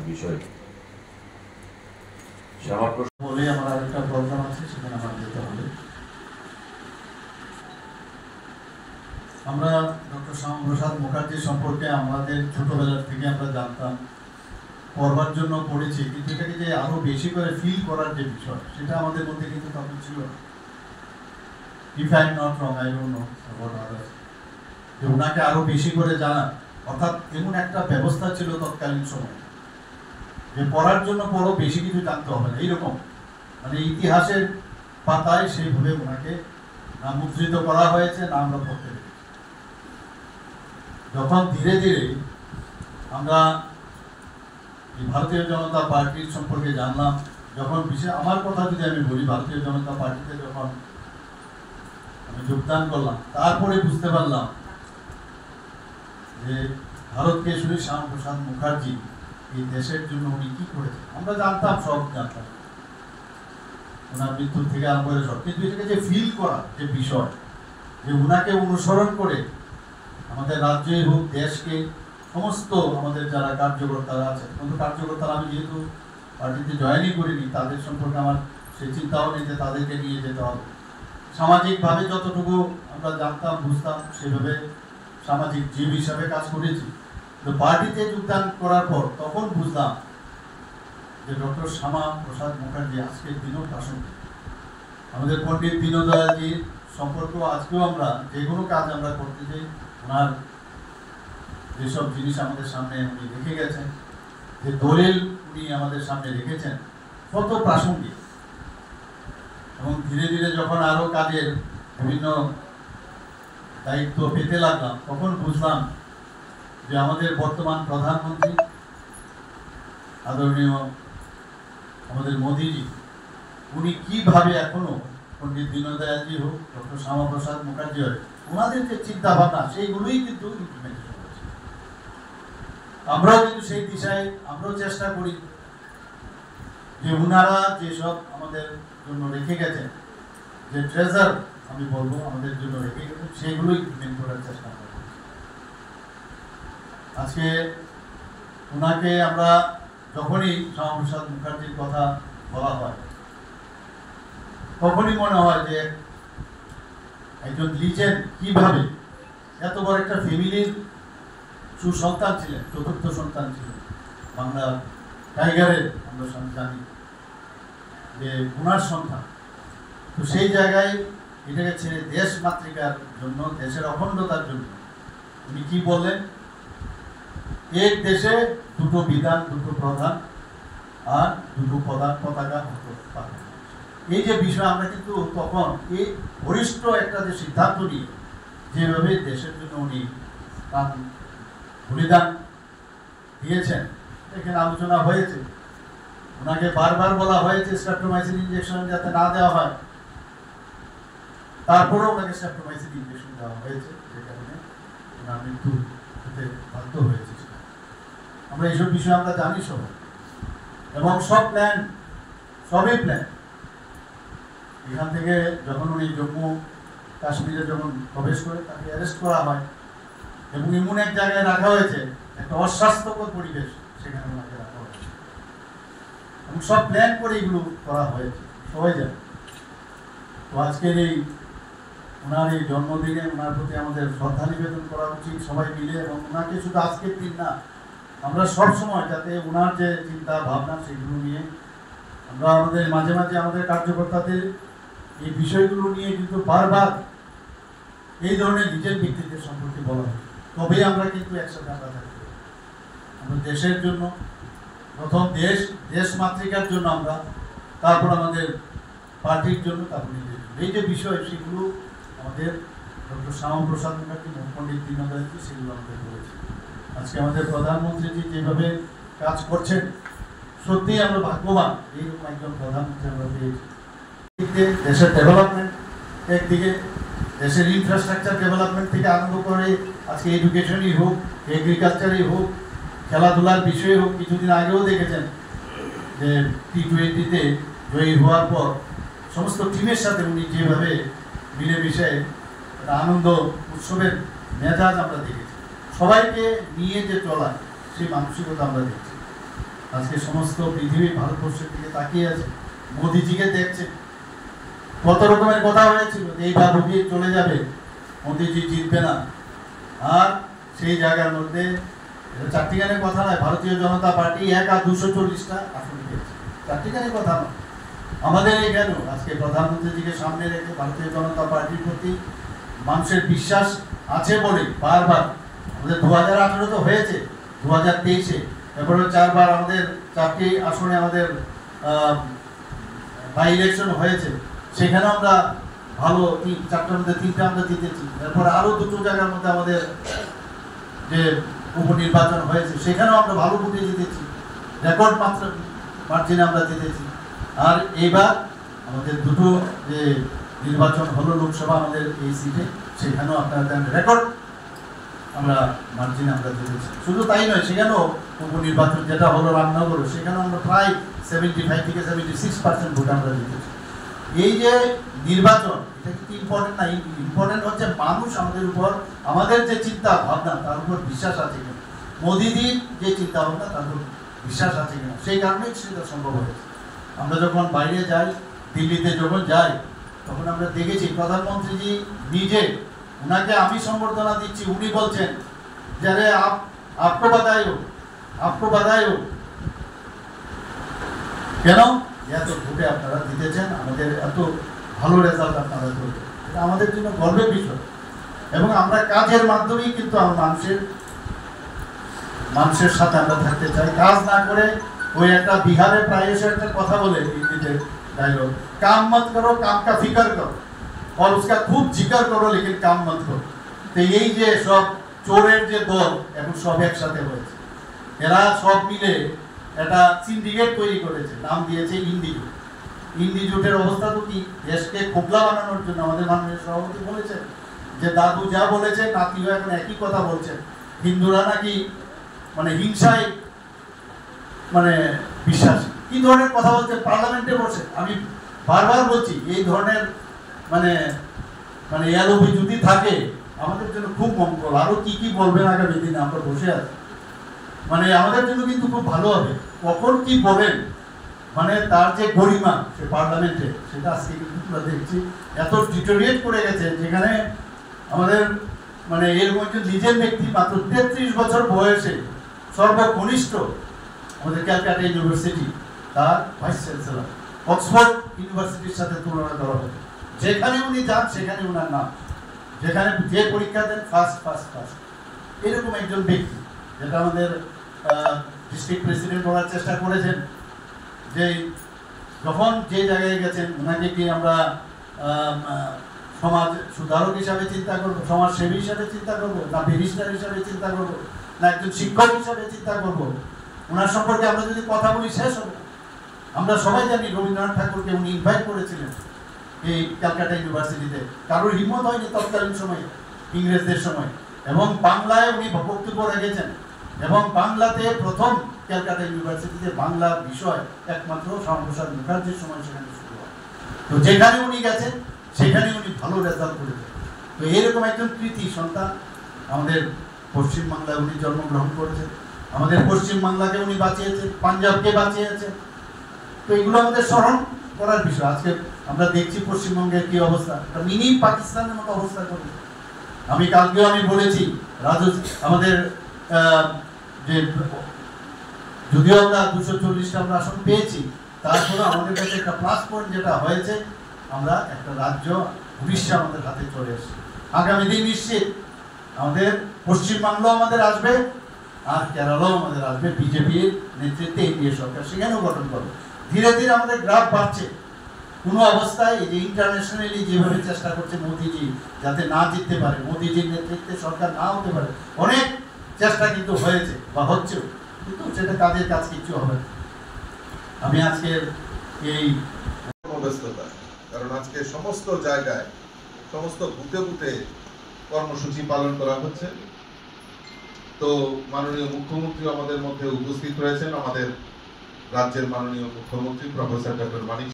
বিষয়। শ্যামা প্রসাদ বলে আমার আরেকটা প্রোগ্রাম আছে, সেখানে আমার যেতে হবে। আমরা ডক্টর শ্যামাপ্রসাদ মুখার্জি সম্পর্কে আমাদের ছোটবেলার থেকে আমরা জানতাম, পড়বার জন্য পড়েছি, কিন্তু এটাকে যে আরো বেশি করে ফিল করার যে বিষয়, সেটা আমাদের মধ্যে কিন্তু তখন ছিল না। If I am not wrong, I don't know about others, যে ওনাকে আরো বেশি করে জানা, অর্থাৎ এমন একটা ব্যবস্থা ছিল তৎকালীন সময় যে পড়ার জন্য পড়ো, বেশি কিছু জানতে হবে না, এইরকম মানে ইতিহাসের পাতায় সেইভাবে ওনাকে না মুদ্রিত করা হয়েছে, না আমরা পড়তে পেরেছি। যখন ধীরে ধীরে আমরা ভারতীয় জনতা পার্টির সম্পর্কে জানলাম, যখন বিশেষ আমার কথা যদি আমি বলি, ভারতীয় জনতা পার্টিতে যখন আমি যোগদান করলাম, তারপরে বুঝতে পারলাম যে ভারতকেশরী শ্যামাপ্রসাদ মুখার্জি এই দেশের জন্য উনি কি করেছেন। আমরা জানতাম, সব জানতাম, ওনার মৃত্যু থেকে আরম্ভ করে সব, কিন্তু এটাকে যে ফিল করা যে বিষয়, যে উনাকে অনুসরণ করে আমাদের রাজ্যে হোক, দেশকে, সমস্ত আমাদের যারা কার্যকর্তারা আছে, কিন্তু কার্যকর্তারা আমি যেহেতু পার্টিতে জয়েনই করিনি, তাদের সম্পর্কে আমার সে চিন্তাও নেই যে তাদেরকে নিয়ে যেতে হবে। সামাজিকভাবে যতটুকু আমরা জানতাম, বুঝতাম, সেভাবে সামাজিক জীব হিসাবে কাজ করেছি। তো পার্টিতে যোগদান করার পর তখন বুঝলাম যে ডক্টর শ্যামাপ্রসাদ মুখার্জি আজকের দিনেও প্রাসঙ্গিক। আমাদের পণ্ডিত দীনদয়ালজির সম্পর্কেও আজকেও আমরা যে কোনো কাজ আমরা করতে চাই, ওনার যেসব জিনিস আমাদের সামনে উনি রেখে গেছেন, যে দলিল উনি আমাদের সামনে রেখেছেন, কত প্রাসঙ্গিক। এবং ধীরে ধীরে যখন আরো কাজের বিভিন্ন দায়িত্ব পেতে লাগলাম, তখন বুঝলাম যে আমাদের বর্তমান প্রধানমন্ত্রী আদরণীয় আমাদের মোদীজি, উনি কিভাবে এখনো পণ্ডিত দীনদয়ালজি হোক, ডক্টর শ্যামাপ্রসাদ মুখার্জি হোক, ওনাদের যে চিন্তা ভাবনা, সেইগুলোই কিন্তু ইমপ্লিমেন্টেশন হচ্ছে। আমরাও কিন্তু সেই দিশায় আমরাও চেষ্টা করি যে ওনারা যেসব আমাদের জন্য রেখে গেছেন, যে ট্রেজার আমি বলবো আমাদের জন্য রেখে গেছেন, সেগুলো ইমপ্লিমেন্ট করার চেষ্টা করি। আজকে ওনাকে আমরা যখনই শ্যামাপ্রসাদ মুখার্জির কথা বলা হয়, তখনই মনে হয় যে একজন লিজেন্ড কিভাবে এত বড় একটা ফ্যামিলির সুসন্তান ছিলেন, চতুর্থ সন্তান ছিলেন বাংলা টাইগারের, আমরা জানি যে ওনার সন্তান। তো সেই জায়গায় এটাকে ছেড়ে দেশ মাতৃকার জন্য, দেশের অখণ্ডতার জন্য উনি কি বললেন, এক দেশে দুটো বিধান, দুটো প্রধান, আর দুটো প্রধান পতাকা হতে পারে। এই যে বিষয়, আমরা কিন্তু তখন এই বরিষ্ঠ একটা যে সিদ্ধান্ত নিয়ে যেভাবে দেশের জন্য উনি তার বলিদান দিয়েছেন, এখানে আলোচনা হয়েছে। ওনাকে বারবার বলা হয়েছে স্ট্রেপ্টোমাইসিন ইনজেকশন যাতে না দেওয়া হয়, তারপরেও ওনাকে স্ট্রেপ্টোমাইসিন ইনজেকশন দেওয়া হয়েছে, যে কারণে ওনার মৃত্যু হতে বাধ্য হয়েছে। আমরা এইসব বিষয়ে আমরা জানি সবাই, এবং সব প্ল্যান, সবই প্ল্যান। এখান থেকে যখন উনি জম্মু কাশ্মীরে যখন প্রবেশ করে, তাকে অ্যারেস্ট করা হয় এবং এমন এক জায়গায় রাখা হয়েছে, একটা অস্বাস্থ্যকর পরিবেশ, সেখানে ওনাকে রাখা হয়েছে এবং সব প্ল্যান করে এগুলো করা হয়েছে, সবাই জানে। তো আজকের এই ওনার এই জন্মদিনে ওনার প্রতি আমাদের শ্রদ্ধা নিবেদন করা উচিত সবাই মিলে, এবং ওনাকে শুধু আজকের দিন না, আমরা সব সময় যাতে ওনার যে চিন্তা ভাবনা, সেগুলো নিয়ে আমরা আমাদের মাঝে মাঝে আমাদের কার্যকর্তাদের এই বিষয়গুলো নিয়ে কিন্তু বারবার এই ধরনের নিজের ব্যক্তিত্বের সম্পর্কে বলা হয়, তবেই আমরা কিন্তু একসাথে আমরা থাকতে পারি। আমরা দেশের জন্য, প্রথম দেশ মাতৃকার জন্য আমরা, তারপর আমাদের পার্টির জন্য, তারপর নিজের জন্য। এই যে বিষয়, সেগুলো আমাদের ডক্টর শ্যামাপ্রসাদ মুখার্জি, পণ্ডিত দীনদয়ালজি, সেগুলো আমাদের বলেছে। আজকে আমাদের প্রধানমন্ত্রীজি যেভাবে কাজ করছেন, সত্যিই আমরা ভাগ্যবান এইরকম একজন প্রধানমন্ত্রী আমরা পেয়েছি। দেশের ডেভেলপমেন্ট একদিকে, দেশের ইনফ্রাস্ট্রাকচার ডেভেলপমেন্ট থেকে আরম্ভ করে আজকে এডুকেশনই হোক, এগ্রিকালচারই হোক, খেলাধুলার বিষয়ে হোক। কিছুদিন আগেও দেখেছেন যে T20-তে জয়ী হওয়ার পর সমস্ত টিমের সাথে উনি যেভাবে মিলেমিশে একটা আনন্দ উৎসবের মেজাজ আমরা দেখেছি, সবাইকে নিয়ে যে চলা, সেই মানসিকতা আমরা দেখছি। আজকে সমস্ত পৃথিবী ভারতবর্ষের দিকে তাকিয়ে আছে, মোদিজিকে দেখছে। কত রকমের কথা হয়েছিল যে এইবার রুগী চলে যাবে, মোদিজি জিতবে না। আর সেই জায়গার মধ্যে চারটিখানের কথা নয়, ভারতীয় জনতা পার্টি 240টা আসন পেয়েছে। চারটিখানের কথা নয়, আমাদের এই কেন আজকে প্রধানমন্ত্রীজিকে সামনে রেখে ভারতীয় জনতা পার্টির প্রতি মানুষের বিশ্বাস আছে বলে বারবার আমাদের 2018 তো হয়েছে, 2023-এ এরপরে 4বার আমাদের 4টি আসনে আমাদের বাই ইলেকশন হয়েছে, সেখানে আমরা ভালো 4টার মধ্যে 3টা আমরা জিতেছি। এরপরে আরও 2টো জায়গার মধ্যে আমাদের যে উপনির্বাচন হয়েছে সেখানেও আমরা ভালো ভোটে জিতেছি, রেকর্ড মার্জিনে আমরা জিতেছি। আর এইবার আমাদের 2টো যে নির্বাচন হলো লোকসভা আমাদের এই সিটে, সেখানেও আপনারা জানেন রেকর্ড আমরা মার্জিনে আমরা জিতেছি। শুধু তাই নয়, সেখানেও উপনির্বাচন যেটা হলো রামনগর, সেখানেও আমরা প্রায় 75 থেকে 76% ভোট আমরা জিতেছি। এই যে নির্বাচন, এটা কিন্তু ইম্পর্টেন্ট না, ইম্পর্টেন্ট হচ্ছে মানুষ আমাদের উপর, আমাদের যে চিন্তা ভাবনা তার উপর বিশ্বাস আছে কিনা, মোদিজির যে চিন্তা ভাবনা তার উপর বিশ্বাস আছে কিনা, সেই কারণেই সেটা সম্ভব হয়েছে। আমরা যখন বাইরে যাই, দিল্লিতে যখন যাই, তখন আমরা দেখেছি প্রধানমন্ত্রীজি নিজে, ওনাকে আমি সম্বর্ধনা দিচ্ছি, উনি বলছেন যে আরে আপকো বাধাই হো। কেন? এত ভোটে আপনারা জিতেছেন, আমাদের এত ভালো রেজাল্ট আপনারা করবেন, এটা আমাদের জন্য গর্বের বিষয়। এবং আমরা কাজের মাধ্যমেই কিন্তু মানুষের সাথে আমরা থাকতে চাই। কাজ না করে ওই একটা বিহারে প্রায় এসে একটা কথা বলে হিন্দিতে ডায়লগ, কাম মত করো কাম কা ফিকর করো और उसका खूब जिक्र करो लेकिन काम मत करो। তো এই যে সব চোরের যে দল এখন সব একসাথে হয়েছে, এরা সব মিলে একটা সিন্ডিকেট তৈরি করেছে, নাম দিয়েছে ইন্ডিজোট। ইন্ডিজোটের অবস্থা তো কি, দেশকে খোকলা বানানোর জন্য আমাদের মাননীয় সভাপতি বলেছেন যে দাদু যা বলেছে নাতিও এখন একই কথা বলছেন। হিন্দুরা নাকি মানে হিংসায় মানে বিশ্বাসী, কি ধরনের কথা বলছে পার্লামেন্টে বসে। আমি বারবার বলছি এই ধরনের মানে এলোপি যদি থাকে আমাদের জন্য খুব মঙ্গল। আরো কি কি বলবেন আগামী দিনে, আমরা বসে আছি, মানে আমাদের জন্য কিন্তু খুব ভালো হবে। কখন কি বলেন, মানে তার যে গরিমা সে পার্লামেন্টে, সেটা আজকে কিন্তু আমরা দেখছি এত ডিটোরিয়েট করে গেছে, যেখানে আমাদের মানে এরকম একজন নিজের ব্যক্তি মাত্র 33 বছর বয়সে সর্বকনিষ্ঠ আমাদের ক্যালকাটা ইউনিভার্সিটি, তার ভাইস চ্যান্সেলর, অক্সফোর্ড ইউনিভার্সিটির সাথে তুলনা করা হবে। যেখানে উনি যান সেখানে ওনার নাম, যেখানে যে পরীক্ষা দেন ফার্স্ট। এরকম একজন ব্যক্তি, যেটা আমাদের ডিস্ট্রিক্ট প্রেসিডেন্ট হওয়ার চেষ্টা করেছেন, যে যখন যে জায়গায় গেছেন ওনাকে কি আমরা সমাজ সুধারক হিসাবে চিন্তা করবো, সমাজসেবী হিসাবে চিন্তা করবো, না ব্যারিস্টার হিসাবে চিন্তা করবো, না একজন শিক্ষক হিসাবে চিন্তা করবো। ওনার সম্পর্কে আমরা যদি কথা বলি শেষ হবে। আমরা সবাই জানি রবীন্দ্রনাথ ঠাকুরকে উনি ইনভাইট করেছিলেন এই ক্যালকাটা ইউনিভার্সিটিতে, কারোর হিম্মত হয়নি তৎকালীন সময়ে, ইংরেজদের সময়। এবং বাংলায় উনি বক্তব্য রেখেছেন, এবং বাংলাতে প্রথম ক্যালকাটা ইউনিভার্সিটিতে বাংলা বিষয় একমাত্র শ্যামাপ্রসাদ মুখার্জির সময় সেখানে শুরু হয়। তো যেখানে উনি গেছেন সেখানে উনি ভালো রেজাল্ট করেছেন। তো এরকম একজন কৃতি সন্তান আমাদের পশ্চিমবাংলায় উনি জন্মগ্রহণ করেছেন, আমাদের পশ্চিমবাংলাকে উনি বাঁচিয়েছেন, পাঞ্জাবকে বাঁচিয়েছেন। তো এগুলো আমাদের স্মরণ করার বিষয়। আজকে আমরা দেখছি পশ্চিমবঙ্গের কি অবস্থা, একটা মিনি পাকিস্তানের মতো অবস্থা করেছে। আমি কালকেও বলেছি আমাদের যে যদিও আমরা 240টা আমরা আসন পেয়েছি, তারপরে আমাদের কাছে একটা প্লাস পয়েন্ট যেটা হয়েছে, আমরা একটা রাজ্য উড়িষ্যা আমাদের হাতে চলে এসেছে। আগামী দিন নিশ্চিত আমাদের পশ্চিমবাংলাও আমাদের আসবে, আর কেরালাও আমাদের আসবে বিজেপির নেতৃত্বে এনডিএ সরকার, সেখানেও গঠন করবে। ধীরে ধীরে আমাদের গ্রাফ বাড়ছে। কোনো অবস্থায় এই যে ইন্টারন্যাশনালি যেভাবে চেষ্টা করছে মোদিজি যাতে না জিততে পারে, মোদিজির নেতৃত্বে সরকার না হতে পারে, অনেক চেষ্টা কিন্তু হয়েছে বা হচ্ছেও, কিন্তু সেটা কাজের কাজ কিছু হবে না। আমি আজকে এই ব্যস্ততা, কারণ আজকে সমস্ত জায়গায় সমস্ত বুথে বুথে কর্মসূচি পালন করা হচ্ছে। তো মাননীয় মুখ্যমন্ত্রী আমাদের মধ্যে উপস্থিত রয়েছেন, আমাদের রাজ্যের মাননীয় মুখ্যমন্ত্রী প্রফেসর ডক্টর মানিক